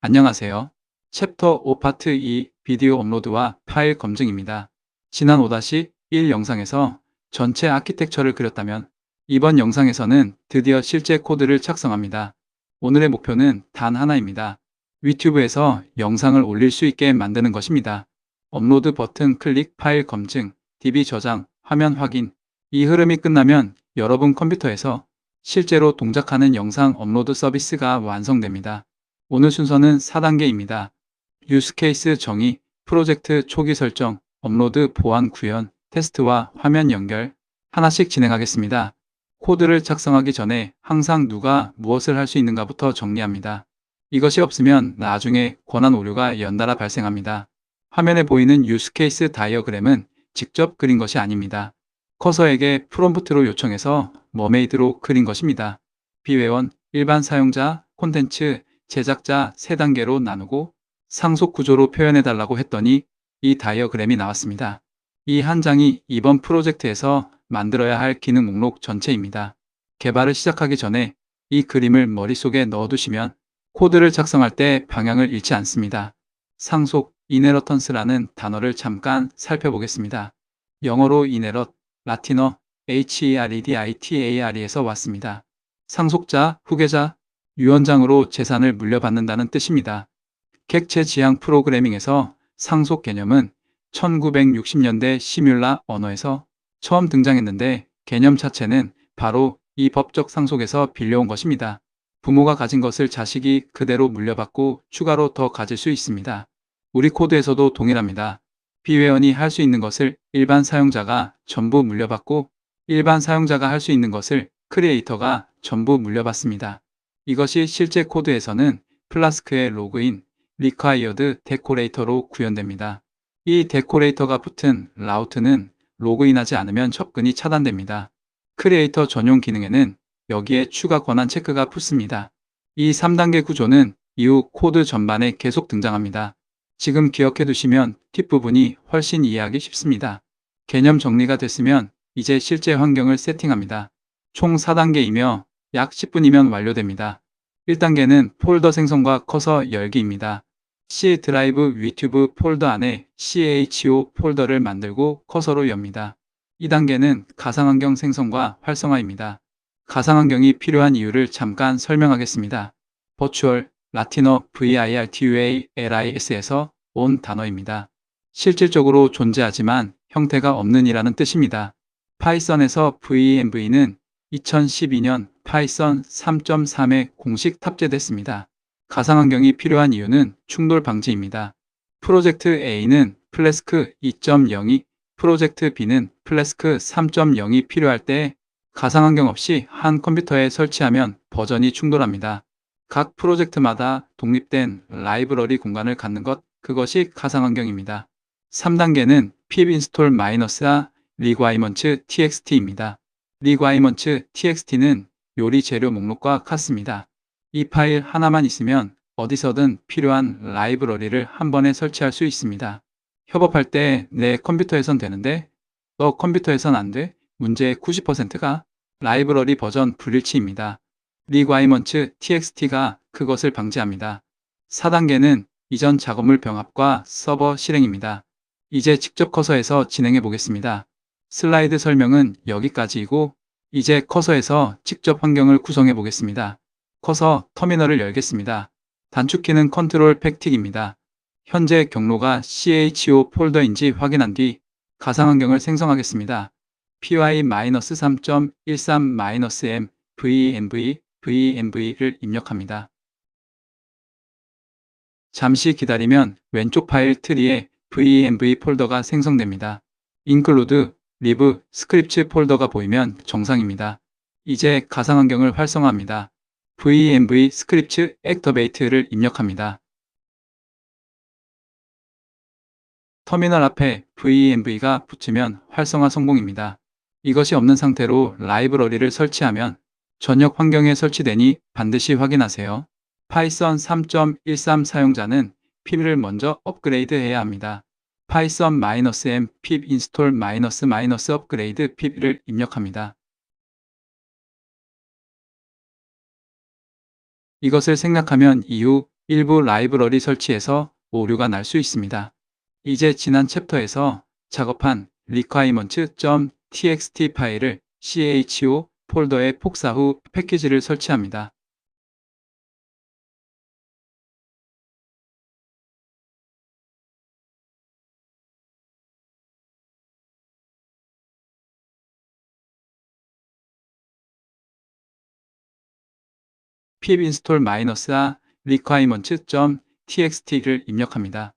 안녕하세요. 챕터 5 파트 2 비디오 업로드와 파일 검증입니다. 지난 5-1 영상에서 전체 아키텍처를 그렸다면 이번 영상에서는 드디어 실제 코드를 작성합니다. 오늘의 목표는 단 하나입니다. 유튜브에서 영상을 올릴 수 있게 만드는 것입니다. 업로드 버튼 클릭, 파일 검증, DB 저장, 화면 확인. 이 흐름이 끝나면 여러분 컴퓨터에서 실제로 동작하는 영상 업로드 서비스가 완성됩니다. 오늘 순서는 4단계입니다. 유스케이스 정의, 프로젝트 초기 설정, 업로드 보안 구현, 테스트와 화면 연결 하나씩 진행하겠습니다. 코드를 작성하기 전에 항상 누가 무엇을 할 수 있는가부터 정리합니다. 이것이 없으면 나중에 권한 오류가 연달아 발생합니다. 화면에 보이는 유스케이스 다이어그램은 직접 그린 것이 아닙니다. 커서에게 프롬프트로 요청해서 머메이드로 그린 것입니다. 비회원, 일반 사용자, 콘텐츠, 제작자 3단계로 나누고 상속 구조로 표현해달라고 했더니 이 다이어그램이 나왔습니다. 이 한 장이 이번 프로젝트에서 만들어야 할 기능 목록 전체입니다. 개발을 시작하기 전에 이 그림을 머릿속에 넣어두시면 코드를 작성할 때 방향을 잃지 않습니다. 상속, 이네러턴스라는 단어를 잠깐 살펴보겠습니다. 영어로 이네럿, 라틴어 HEREDITARE에서 왔습니다. 상속자, 후계자, 유언장으로 재산을 물려받는다는 뜻입니다. 객체 지향 프로그래밍에서 상속 개념은 1960년대 시뮬라 언어에서 처음 등장했는데 개념 자체는 바로 이 법적 상속에서 빌려온 것입니다. 부모가 가진 것을 자식이 그대로 물려받고 추가로 더 가질 수 있습니다. 우리 코드에서도 동일합니다. 비회원이 할 수 있는 것을 일반 사용자가 전부 물려받고 일반 사용자가 할 수 있는 것을 크리에이터가 전부 물려받습니다. 이것이 실제 코드에서는 플라스크의 로그인, required 데코레이터로 구현됩니다. 이 데코레이터가 붙은 라우트는 로그인하지 않으면 접근이 차단됩니다. 크리에이터 전용 기능에는 여기에 추가 권한 체크가 붙습니다. 이 3단계 구조는 이후 코드 전반에 계속 등장합니다. 지금 기억해 두시면 뒷부분이 훨씬 이해하기 쉽습니다. 개념 정리가 됐으면 이제 실제 환경을 세팅합니다. 총 4단계이며 약 10분이면 완료됩니다. 1단계는 폴더 생성과 커서 열기입니다. C 드라이브 유튜브 폴더 안에 CHO 폴더를 만들고 커서로 엽니다. 2단계는 가상환경 생성과 활성화입니다. 가상환경이 필요한 이유를 잠깐 설명하겠습니다. 버추얼, 라틴어 virtualris에서 온 단어입니다. 실질적으로 존재하지만 형태가 없는 이라는 뜻입니다. 파이썬에서 VMV는 2012년 파이썬 3.3에 공식 탑재됐습니다. 가상환경이 필요한 이유는 충돌 방지입니다. 프로젝트 A는 플래스크 2.0이, 프로젝트 B는 플래스크 3.0이 필요할 때 가상환경 없이 한 컴퓨터에 설치하면 버전이 충돌합니다. 각 프로젝트마다 독립된 라이브러리 공간을 갖는 것, 그것이 가상환경입니다. 3단계는 pip install -a requirements txt입니다. requirements txt는 요리 재료 목록과 같습니다. 이 파일 하나만 있으면 어디서든 필요한 라이브러리를 한 번에 설치할 수 있습니다. 협업할 때 내 컴퓨터에선 되는데 너 컴퓨터에선 안 돼? 문제의 90%가 라이브러리 버전 불일치입니다. requirements txt가 그것을 방지합니다. 4단계는 이전 작업물 병합과 서버 실행입니다. 이제 직접 커서에서 진행해 보겠습니다. 슬라이드 설명은 여기까지이고 이제 커서에서 직접 환경을 구성해 보겠습니다. 커서 터미널을 열겠습니다. 단축키는 컨트롤 팩틱입니다. 현재 경로가 CHO 폴더인지 확인한 뒤 가상환경을 생성하겠습니다. py-3.13-m vmv를 입력합니다. 잠시 기다리면 왼쪽 파일 트리에 vmv 폴더가 생성됩니다. include, lib, scripts 폴더가 보이면 정상입니다. 이제 가상환경을 활성화합니다. vmv scripts activate를 입력합니다. 터미널 앞에 vmv가 붙으면 활성화 성공입니다. 이것이 없는 상태로 라이브러리를 설치하면 전역 환경에 설치되니 반드시 확인하세요. 파이썬 3.13 사용자는 pip을 먼저 업그레이드해야 합니다. python-m pip install upgrade pip를 입력합니다. 이것을 생략하면 이후 일부 라이브러리 설치에서 오류가 날 수 있습니다. 이제 지난 챕터에서 작업한 requirements.txt 파일을 CHO 폴더에 복사 후 패키지를 설치합니다. pip install -a requirements.txt를 입력합니다.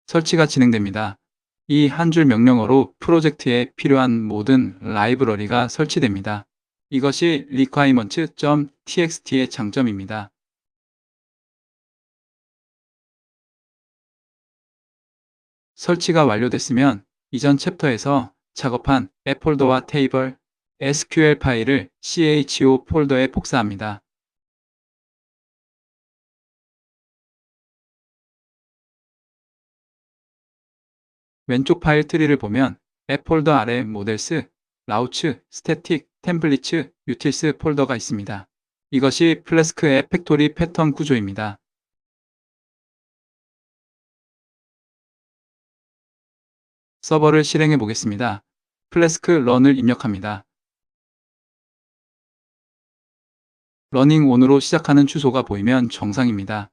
설치가 진행됩니다. 이 한 줄 명령어로 프로젝트에 필요한 모든 라이브러리가 설치됩니다. 이것이 requirements.txt의 장점입니다. 설치가 완료됐으면 이전 챕터에서 작업한 앱 폴더와 테이블, SQL 파일을 CHO 폴더에 복사합니다. 왼쪽 파일 트리를 보면 앱 폴더 아래 모델스, 라우츠, 스태틱, 템플릿츠, 유틸스 폴더가 있습니다. 이것이 플래스크 앱 팩토리 패턴 구조입니다. 서버를 실행해 보겠습니다. 플래스크 런을 입력합니다. 러닝 온으로 시작하는 주소가 보이면 정상입니다.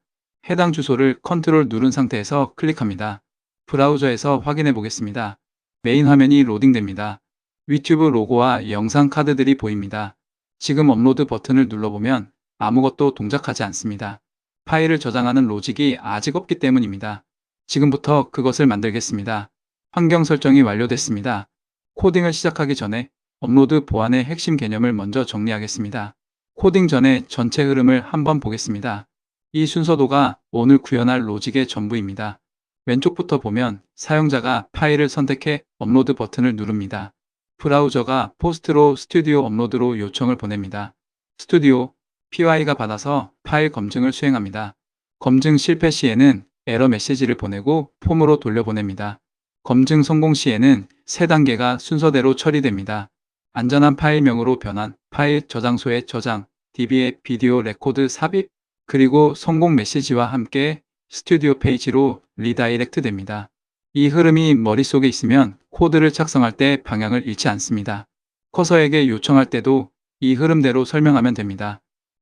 해당 주소를 컨트롤 누른 상태에서 클릭합니다. 브라우저에서 확인해 보겠습니다. 메인 화면이 로딩됩니다. 유튜브 로고와 영상 카드들이 보입니다. 지금 업로드 버튼을 눌러보면 아무것도 동작하지 않습니다. 파일을 저장하는 로직이 아직 없기 때문입니다. 지금부터 그것을 만들겠습니다. 환경 설정이 완료됐습니다. 코딩을 시작하기 전에 업로드 보안의 핵심 개념을 먼저 정리하겠습니다. 코딩 전에 전체 흐름을 한번 보겠습니다. 이 순서도가 오늘 구현할 로직의 전부입니다. 왼쪽부터 보면 사용자가 파일을 선택해 업로드 버튼을 누릅니다. 브라우저가 포스트로 스튜디오 업로드로 요청을 보냅니다. 스튜디오 PY가 받아서 파일 검증을 수행합니다. 검증 실패 시에는 에러 메시지를 보내고 폼으로 돌려보냅니다. 검증 성공 시에는 세 단계가 순서대로 처리됩니다. 안전한 파일명으로 변환, 파일 저장소에 저장, DB에 비디오 레코드 삽입, 그리고 성공 메시지와 함께 스튜디오 페이지로 리다이렉트 됩니다. 이 흐름이 머릿속에 있으면 코드를 작성할 때 방향을 잃지 않습니다. 커서에게 요청할 때도 이 흐름대로 설명하면 됩니다.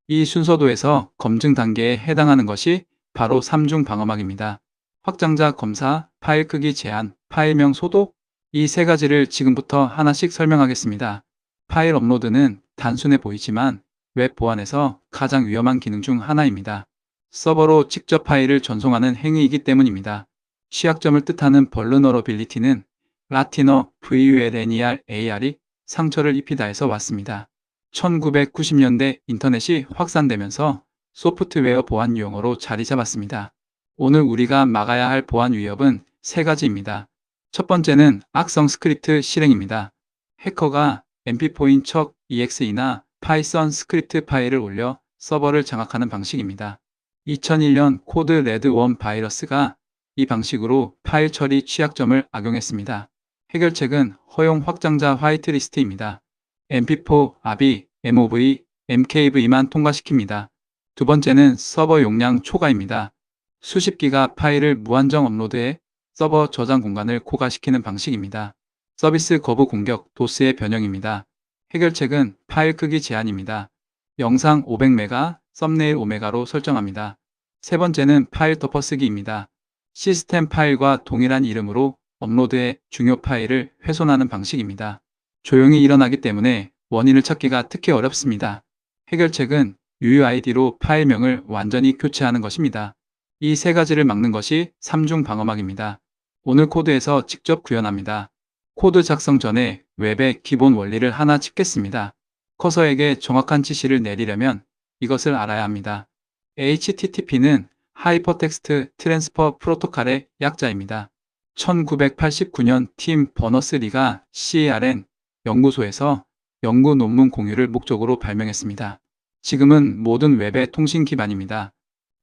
이 순서도에서 검증 단계에 해당하는 것이 바로 3중 방어막입니다. 확장자 검사, 파일 크기 제한, 파일명 소독, 이 세 가지를 지금부터 하나씩 설명하겠습니다. 파일 업로드는 단순해 보이지만 웹 보안에서 가장 위험한 기능 중 하나입니다. 서버로 직접 파일을 전송하는 행위이기 때문입니다. 취약점을 뜻하는 vulnerability는 라틴어 vulnerar이 상처를 입히다에서 왔습니다. 1990년대 인터넷이 확산되면서 소프트웨어 보안 용어로 자리 잡았습니다. 오늘 우리가 막아야 할 보안 위협은 세 가지입니다. 첫 번째는 악성 스크립트 실행입니다. 해커가 mp4인 exe나 파이썬 스크립트 파일을 올려 서버를 장악하는 방식입니다. 2001년 코드 레드웜 바이러스가 이 방식으로 파일 처리 취약점을 악용했습니다. 해결책은 허용 확장자 화이트리스트입니다. mp4, AVI, MOV, MKV만 통과시킵니다. 두 번째는 서버 용량 초과입니다. 수십 기가 파일을 무한정 업로드해 서버 저장 공간을 고갈시키는 방식입니다. 서비스 거부 공격, 도스의 변형입니다. 해결책은 파일 크기 제한입니다. 영상 500메가, 썸네일 5메가로 설정합니다. 세 번째는 파일 덮어쓰기입니다. 시스템 파일과 동일한 이름으로 업로드해 중요 파일을 훼손하는 방식입니다. 조용히 일어나기 때문에 원인을 찾기가 특히 어렵습니다. 해결책은 UUID로 파일명을 완전히 교체하는 것입니다. 이 세 가지를 막는 것이 3중 방어막입니다. 오늘 코드에서 직접 구현합니다. 코드 작성 전에 웹의 기본 원리를 하나 짚겠습니다. 커서에게 정확한 지시를 내리려면 이것을 알아야 합니다. HTTP는 하이퍼텍스트 트랜스퍼 프로토콜의 약자입니다. 1989년 팀 버너스리가 CERN 연구소에서 연구 논문 공유를 목적으로 발명했습니다. 지금은 모든 웹의 통신 기반입니다.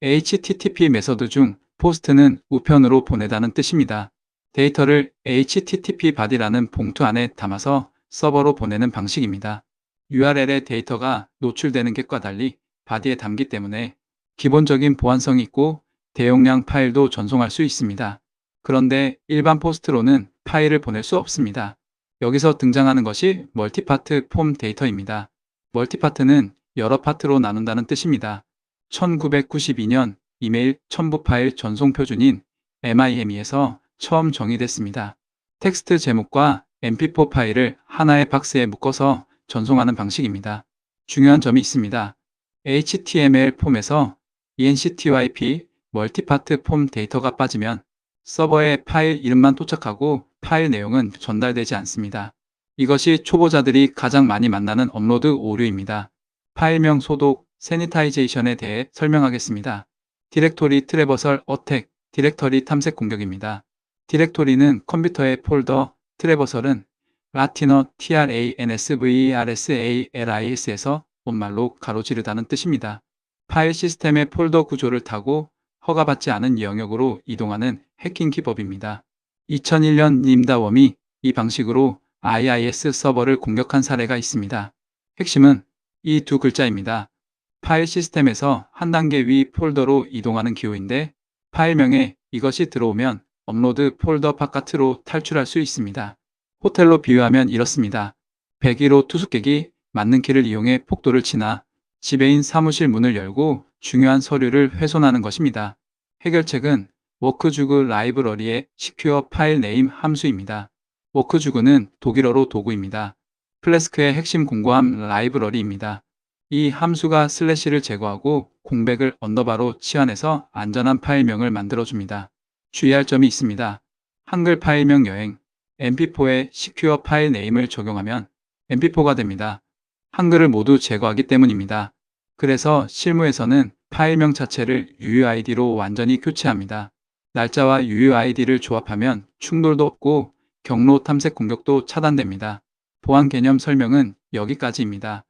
HTTP 메서드 중 포스트는 우편으로 보내다는 뜻입니다. 데이터를 HTTP 바디라는 봉투 안에 담아서 서버로 보내는 방식입니다. URL에 데이터가 노출되는 것과 달리 바디에 담기 때문에 기본적인 보안성이 있고 대용량 파일도 전송할 수 있습니다. 그런데 일반 포스트로는 파일을 보낼 수 없습니다. 여기서 등장하는 것이 멀티파트 폼 데이터입니다. 멀티파트는 여러 파트로 나눈다는 뜻입니다. 1992년 이메일 첨부 파일 전송 표준인 MIME에서 처음 정의됐습니다. 텍스트 제목과 mp4 파일을 하나의 박스에 묶어서 전송하는 방식입니다. 중요한 점이 있습니다. HTML 폼에서 ENCTYP 멀티파트 폼 데이터가 빠지면 서버에 파일 이름만 도착하고 파일 내용은 전달되지 않습니다. 이것이 초보자들이 가장 많이 만나는 업로드 오류입니다. 파일명 소독, 세니타이제이션에 대해 설명하겠습니다. 디렉토리 트래버설 어택, 디렉터리 탐색 공격입니다. 디렉토리는 컴퓨터의 폴더, 트래버설은 라틴어 TRANSVERSALIS에서 본말로 가로지르다는 뜻입니다. 파일 시스템의 폴더 구조를 타고 허가받지 않은 영역으로 이동하는 해킹 기법입니다. 2001년 님다웜이 이 방식으로 IIS 서버를 공격한 사례가 있습니다. 핵심은 이 두 글자입니다. 파일 시스템에서 한 단계 위 폴더로 이동하는 기호인데 파일명에 이것이 들어오면 업로드 폴더 바깥으로 탈출할 수 있습니다. 호텔로 비유하면 이렇습니다. 101호 투숙객이 맞는 키를 이용해 폭도를 치나 지배인 사무실 문을 열고 중요한 서류를 훼손하는 것입니다. 해결책은 워크주그 라이브러리의 시큐어 파일 네임 함수입니다. 워크주그는 독일어로 도구입니다. 플래스크의 핵심 공고함 라이브러리입니다. 이 함수가 슬래시를 제거하고 공백을 언더바로 치환해서 안전한 파일명을 만들어줍니다. 주의할 점이 있습니다. 한글 파일명 여행, mp4에 시큐어 파일 네임을 적용하면 mp4가 됩니다. 한글을 모두 제거하기 때문입니다. 그래서 실무에서는 파일명 자체를 UUID로 완전히 교체합니다. 날짜와 UUID를 조합하면 충돌도 없고 경로 탐색 공격도 차단됩니다. 보안 개념 설명은 여기까지입니다.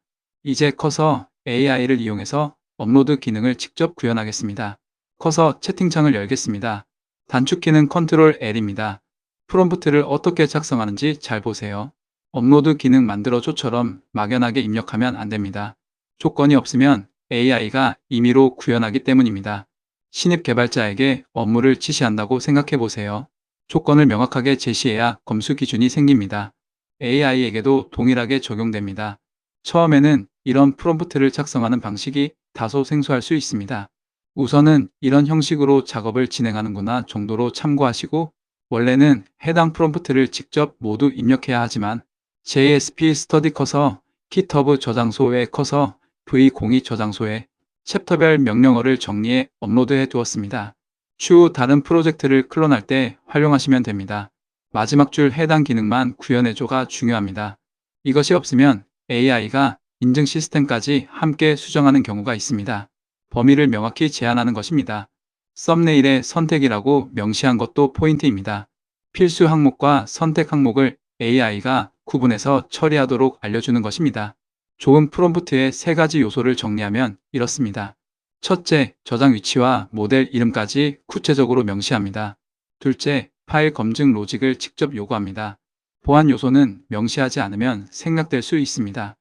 이제 커서 AI를 이용해서 업로드 기능을 직접 구현하겠습니다. 커서 채팅창을 열겠습니다. 단축키는 컨트롤 L입니다. 프롬프트를 어떻게 작성하는지 잘 보세요. 업로드 기능 만들어줘처럼 막연하게 입력하면 안 됩니다. 조건이 없으면 AI가 임의로 구현하기 때문입니다. 신입 개발자에게 업무를 지시한다고 생각해 보세요. 조건을 명확하게 제시해야 검수 기준이 생깁니다. AI에게도 동일하게 적용됩니다. 처음에는 이런 프롬프트를 작성하는 방식이 다소 생소할 수 있습니다. 우선은 이런 형식으로 작업을 진행하는구나 정도로 참고하시고 원래는 해당 프롬프트를 직접 모두 입력해야 하지만 JSP 스터디 커서 GitHub 저장소에 커서 V02 저장소에 챕터별 명령어를 정리해 업로드해 두었습니다. 추후 다른 프로젝트를 클론할 때 활용하시면 됩니다. 마지막 줄 해당 기능만 구현해줘가 중요합니다. 이것이 없으면 AI가 인증 시스템까지 함께 수정하는 경우가 있습니다. 범위를 명확히 제한하는 것입니다. 썸네일에 선택이라고 명시한 것도 포인트입니다. 필수 항목과 선택 항목을 AI가 구분해서 처리하도록 알려주는 것입니다. 좋은 프롬프트의 세 가지 요소를 정리하면 이렇습니다. 첫째, 저장 위치와 모델 이름까지 구체적으로 명시합니다. 둘째, 파일 검증 로직을 직접 요구합니다. 보안 요소는 명시하지 않으면 생략될 수 있습니다.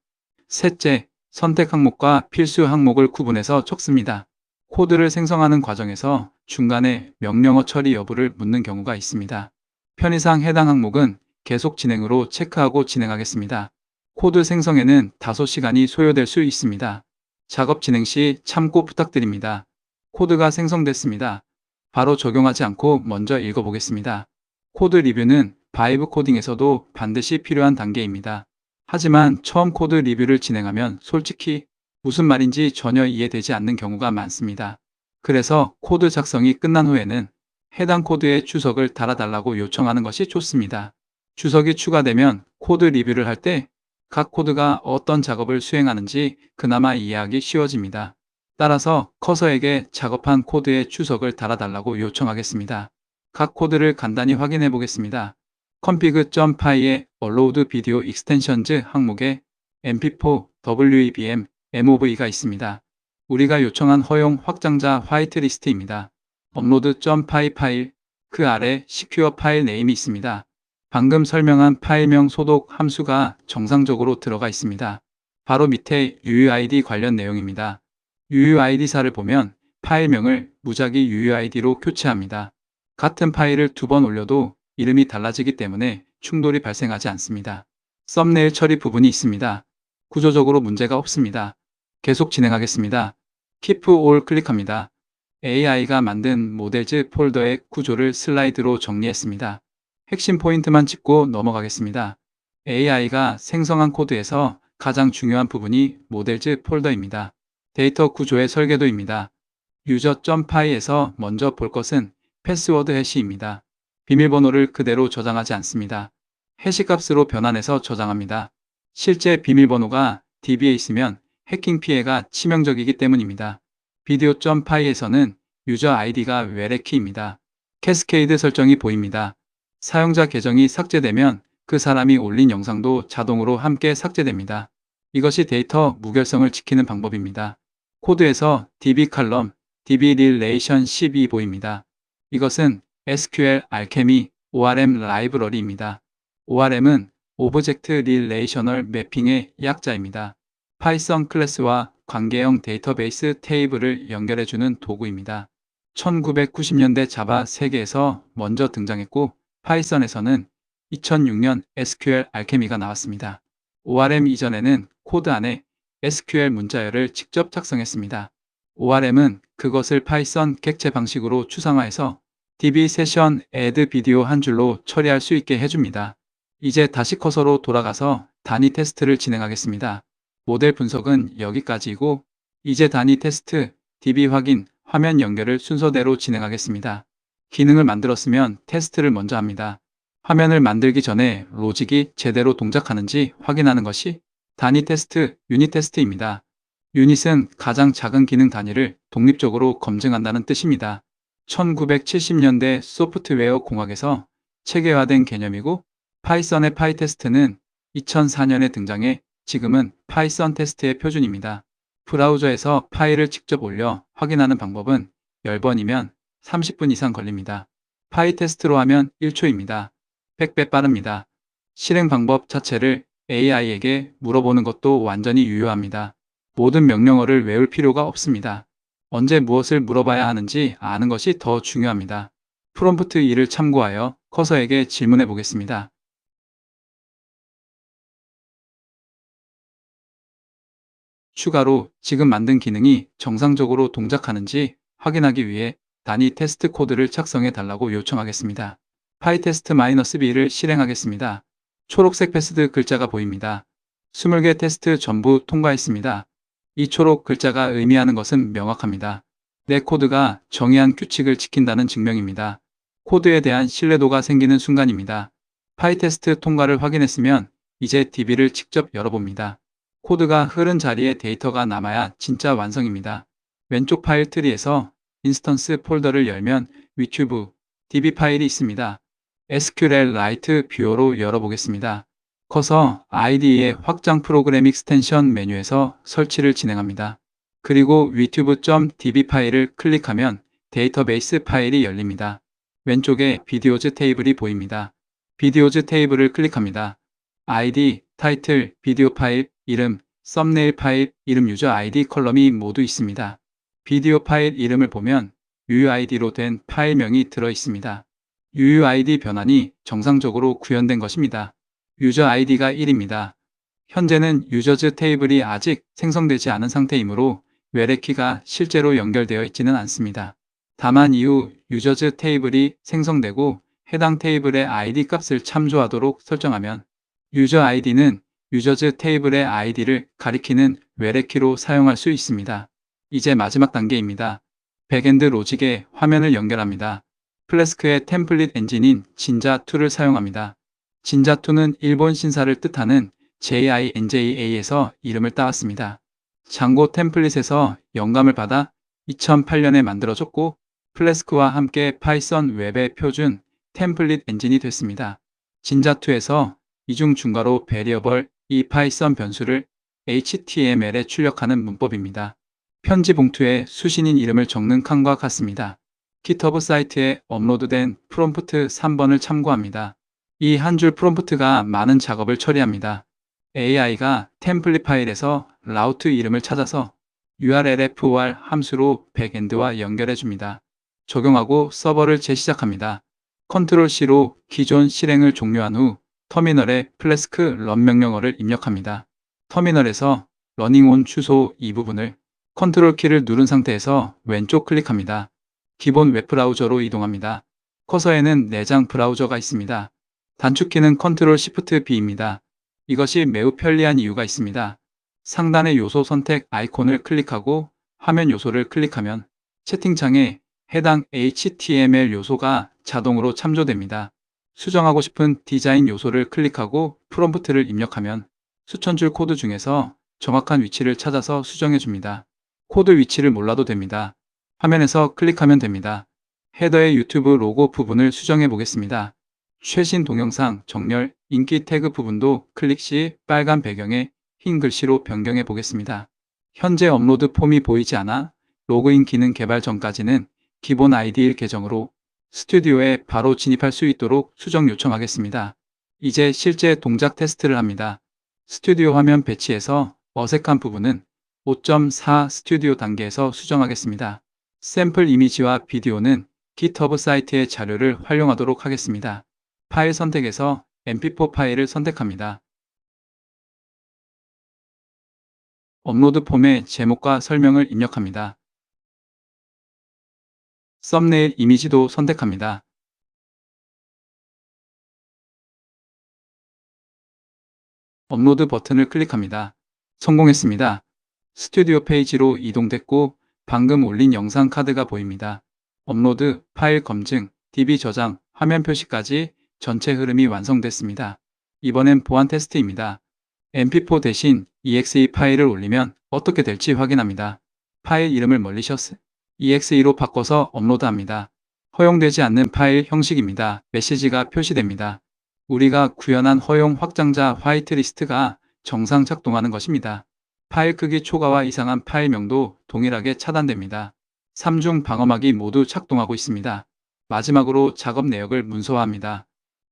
셋째, 선택 항목과 필수 항목을 구분해서 적습니다. 코드를 생성하는 과정에서 중간에 명령어 처리 여부를 묻는 경우가 있습니다. 편의상 해당 항목은 계속 진행으로 체크하고 진행하겠습니다. 코드 생성에는 다소 시간이 소요될 수 있습니다. 작업 진행 시 참고 부탁드립니다. 코드가 생성됐습니다. 바로 적용하지 않고 먼저 읽어보겠습니다. 코드 리뷰는 바이브 코딩에서도 반드시 필요한 단계입니다. 하지만 처음 코드 리뷰를 진행하면 솔직히 무슨 말인지 전혀 이해되지 않는 경우가 많습니다. 그래서 코드 작성이 끝난 후에는 해당 코드에 주석을 달아달라고 요청하는 것이 좋습니다. 주석이 추가되면 코드 리뷰를 할 때 각 코드가 어떤 작업을 수행하는지 그나마 이해하기 쉬워집니다. 따라서 커서에게 작업한 코드에 주석을 달아달라고 요청하겠습니다. 각 코드를 간단히 확인해 보겠습니다. config.py의 allowed video extensions 항목에 mp4, webm, mov가 있습니다. 우리가 요청한 허용 확장자 화이트리스트입니다. upload.py 파일, 그 아래 secure 파일 네임이 있습니다. 방금 설명한 파일명 소독 함수가 정상적으로 들어가 있습니다. 바로 밑에 UUID 관련 내용입니다. UUID사를 보면 파일명을 무작위 UUID로 교체합니다. 같은 파일을 2번 올려도 이름이 달라지기 때문에 충돌이 발생하지 않습니다. 썸네일 처리 부분이 있습니다. 구조적으로 문제가 없습니다. 계속 진행하겠습니다. Keep All 클릭합니다. AI가 만든 모델즈 폴더의 구조를 슬라이드로 정리했습니다. 핵심 포인트만 짚고 넘어가겠습니다. AI가 생성한 코드에서 가장 중요한 부분이 모델즈 폴더입니다. 데이터 구조의 설계도입니다. user.py에서 먼저 볼 것은 패스워드 해시입니다. 비밀번호를 그대로 저장하지 않습니다. 해시값으로 변환해서 저장합니다. 실제 비밀번호가 DB에 있으면 해킹 피해가 치명적이기 때문입니다. video.py에서는 유저 아이디가 외래키입니다. 캐스케이드 설정이 보입니다. 사용자 계정이 삭제되면 그 사람이 올린 영상도 자동으로 함께 삭제됩니다. 이것이 데이터 무결성을 지키는 방법입니다. 코드에서 db 칼럼, db relationship이 보입니다. 이것은 SQL 알케미 ORM 라이브러리입니다. ORM은 오브젝트 릴레이셔널 매핑의 약자입니다. 파이썬 클래스와 관계형 데이터베이스 테이블을 연결해주는 도구입니다. 1990년대 자바 세계에서 먼저 등장했고 파이썬에서는 2006년 SQL 알케미가 나왔습니다. ORM 이전에는 코드 안에 SQL 문자열을 직접 작성했습니다. ORM은 그것을 파이썬 객체 방식으로 추상화해서 DB 세션 add 비디오 한 줄로 처리할 수 있게 해줍니다. 이제 다시 커서로 돌아가서 단위 테스트를 진행하겠습니다. 모델 분석은 여기까지이고 이제 단위 테스트, DB 확인, 화면 연결을 순서대로 진행하겠습니다. 기능을 만들었으면 테스트를 먼저 합니다. 화면을 만들기 전에 로직이 제대로 동작하는지 확인하는 것이 단위 테스트, 유닛 테스트입니다. 유닛은 가장 작은 기능 단위를 독립적으로 검증한다는 뜻입니다. 1970년대 소프트웨어 공학에서 체계화된 개념이고 파이썬의 파이테스트는 2004년에 등장해 지금은 파이썬 테스트의 표준입니다. 브라우저에서 파일을 직접 올려 확인하는 방법은 10번이면 30분 이상 걸립니다. 파이테스트로 하면 1초입니다. 100배 빠릅니다. 실행 방법 자체를 AI에게 물어보는 것도 완전히 유효합니다. 모든 명령어를 외울 필요가 없습니다. 언제 무엇을 물어봐야 하는지 아는 것이 더 중요합니다. 프롬프트 2를 참고하여 커서에게 질문해 보겠습니다. 추가로 지금 만든 기능이 정상적으로 동작하는지 확인하기 위해 단위 테스트 코드를 작성해 달라고 요청하겠습니다. pytest-b를 실행하겠습니다. 초록색 패스드 글자가 보입니다. 20개 테스트 전부 통과했습니다. 이 초록 글자가 의미하는 것은 명확합니다. 내 코드가 정의한 규칙을 지킨다는 증명입니다. 코드에 대한 신뢰도가 생기는 순간입니다. 파이테스트 통과를 확인했으면 이제 DB를 직접 열어봅니다. 코드가 흐른 자리에 데이터가 남아야 진짜 완성입니다. 왼쪽 파일 트리에서 인스턴스 폴더를 열면 위튜브, DB 파일이 있습니다. SQLite 뷰어로 열어보겠습니다. 커서 IDE의 확장 프로그램 익스텐션 메뉴에서 설치를 진행합니다. 그리고 위튜브.db 파일을 클릭하면 데이터베이스 파일이 열립니다. 왼쪽에 비디오즈 테이블이 보입니다. 비디오즈 테이블을 클릭합니다. ID, 타이틀, 비디오 파일, 이름, 썸네일 파일, 이름 유저 아이디 컬럼이 모두 있습니다. 비디오 파일 이름을 보면 UUID로 된 파일명이 들어 있습니다. UUID 변환이 정상적으로 구현된 것입니다. 유저 아이디가 1입니다. 현재는 유저즈 테이블이 아직 생성되지 않은 상태이므로 외래키가 실제로 연결되어 있지는 않습니다. 다만 이후 유저즈 테이블이 생성되고 해당 테이블의 ID 값을 참조하도록 설정하면 유저 아이디는 유저즈 테이블의 아이디를 가리키는 외래키로 사용할 수 있습니다. 이제 마지막 단계입니다. 백엔드 로직에 화면을 연결합니다. 플래스크의 템플릿 엔진인 진자2를 사용합니다. 진자2는 일본 신사를 뜻하는 JINJA에서 이름을 따왔습니다. 장고 템플릿에서 영감을 받아 2008년에 만들어졌고 플래스크와 함께 파이썬 웹의 표준 템플릿 엔진이 됐습니다. 진자2에서 이중 중괄호 베리어벌 이 파이썬 변수를 HTML에 출력하는 문법입니다. 편지 봉투에 수신인 이름을 적는 칸과 같습니다. GitHub 사이트에 업로드된 프롬프트 3번을 참고합니다. 이 한 줄 프롬프트가 많은 작업을 처리합니다. AI가 템플릿 파일에서 라우트 이름을 찾아서 urlfor 함수로 백엔드와 연결해 줍니다. 적용하고 서버를 재시작합니다. 컨트롤 C로 기존 실행을 종료한 후 터미널에 플래스크 런 명령어를 입력합니다. 터미널에서 러닝 온 주소 이 부분을 컨트롤 키를 누른 상태에서 왼쪽 클릭합니다. 기본 웹브라우저로 이동합니다. 커서에는 내장 브라우저가 있습니다. 단축키는 컨트롤 시프트 B입니다. 이것이 매우 편리한 이유가 있습니다. 상단의 요소 선택 아이콘을 클릭하고 화면 요소를 클릭하면 채팅창에 해당 HTML 요소가 자동으로 참조됩니다. 수정하고 싶은 디자인 요소를 클릭하고 프롬프트를 입력하면 수천 줄 코드 중에서 정확한 위치를 찾아서 수정해 줍니다. 코드 위치를 몰라도 됩니다. 화면에서 클릭하면 됩니다. 헤더의 유튜브 로고 부분을 수정해 보겠습니다. 최신 동영상, 정렬, 인기 태그 부분도 클릭 시 빨간 배경에 흰 글씨로 변경해 보겠습니다. 현재 업로드 폼이 보이지 않아 로그인 기능 개발 전까지는 기본 아이디 1 계정으로 스튜디오에 바로 진입할 수 있도록 수정 요청하겠습니다. 이제 실제 동작 테스트를 합니다. 스튜디오 화면 배치에서 어색한 부분은 5.4 스튜디오 단계에서 수정하겠습니다. 샘플 이미지와 비디오는 GitHub 사이트의 자료를 활용하도록 하겠습니다. 파일 선택에서 mp4 파일을 선택합니다. 업로드 폼에 제목과 설명을 입력합니다. 썸네일 이미지도 선택합니다. 업로드 버튼을 클릭합니다. 성공했습니다. 스튜디오 페이지로 이동됐고 방금 올린 영상 카드가 보입니다. 업로드, 파일 검증, DB 저장, 화면 표시까지 전체 흐름이 완성됐습니다. 이번엔 보안 테스트입니다. mp4 대신 exe 파일을 올리면 어떻게 될지 확인합니다. 파일 이름을 멀리셔스 exe로 바꿔서 업로드합니다. 허용되지 않는 파일 형식입니다. 메시지가 표시됩니다. 우리가 구현한 허용 확장자 화이트리스트가 정상 작동하는 것입니다. 파일 크기 초과와 이상한 파일명도 동일하게 차단됩니다. 3중 방어막이 모두 작동하고 있습니다. 마지막으로 작업 내역을 문서화합니다.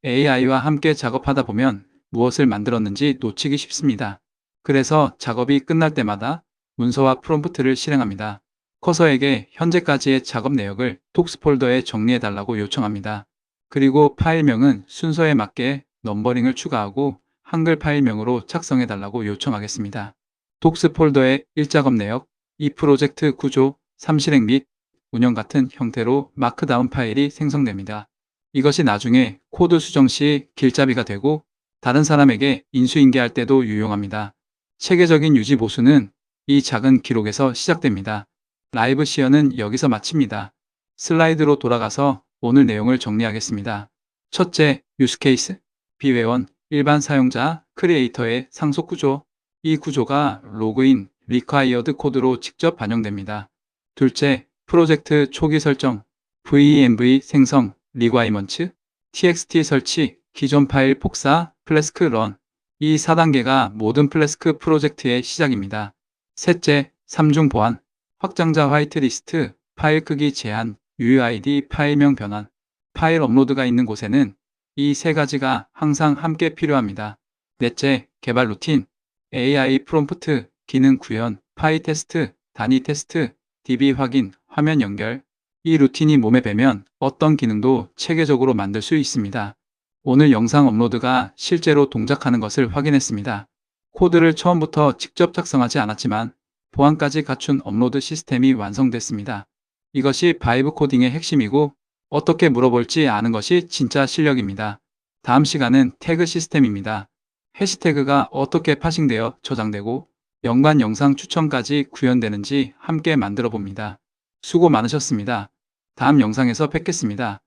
AI와 함께 작업하다 보면 무엇을 만들었는지 놓치기 쉽습니다. 그래서 작업이 끝날 때마다 문서와 프롬프트를 실행합니다. 커서에게 현재까지의 작업 내역을 톡스 폴더에 정리해달라고 요청합니다. 그리고 파일명은 순서에 맞게 넘버링을 추가하고 한글 파일명으로 작성해달라고 요청하겠습니다. 톡스 폴더에 1작업 내역, 2 프로젝트 구조, 3 실행 및 운영 같은 형태로 마크다운 파일이 생성됩니다. 이것이 나중에 코드 수정 시 길잡이가 되고 다른 사람에게 인수인계할 때도 유용합니다. 체계적인 유지 보수는 이 작은 기록에서 시작됩니다. 라이브 시연은 여기서 마칩니다. 슬라이드로 돌아가서 오늘 내용을 정리하겠습니다. 첫째, 유스케이스, 비회원, 일반 사용자, 크리에이터의 상속 구조. 이 구조가 로그인, 리콰이어드 코드로 직접 반영됩니다. 둘째, 프로젝트 초기 설정, venv 생성, 리과이먼츠, txt 설치, 기존 파일 복사, 플래스크 런. 이 4단계가 모든 플래스크 프로젝트의 시작입니다. 셋째, 3중 보안, 확장자 화이트리스트, 파일 크기 제한, UUID 파일명 변환, 파일 업로드가 있는 곳에는 이 세 가지가 항상 함께 필요합니다. 넷째, 개발 루틴, AI 프롬프트, 기능 구현, 파이 테스트, 단위 테스트, DB 확인, 화면 연결. 이 루틴이 몸에 배면 어떤 기능도 체계적으로 만들 수 있습니다. 오늘 영상 업로드가 실제로 동작하는 것을 확인했습니다. 코드를 처음부터 직접 작성하지 않았지만 보안까지 갖춘 업로드 시스템이 완성됐습니다. 이것이 바이브 코딩의 핵심이고 어떻게 물어볼지 아는 것이 진짜 실력입니다. 다음 시간은 태그 시스템입니다. 해시태그가 어떻게 파싱되어 저장되고 연관 영상 추천까지 구현되는지 함께 만들어 봅니다. 수고 많으셨습니다. 다음 영상에서 뵙겠습니다.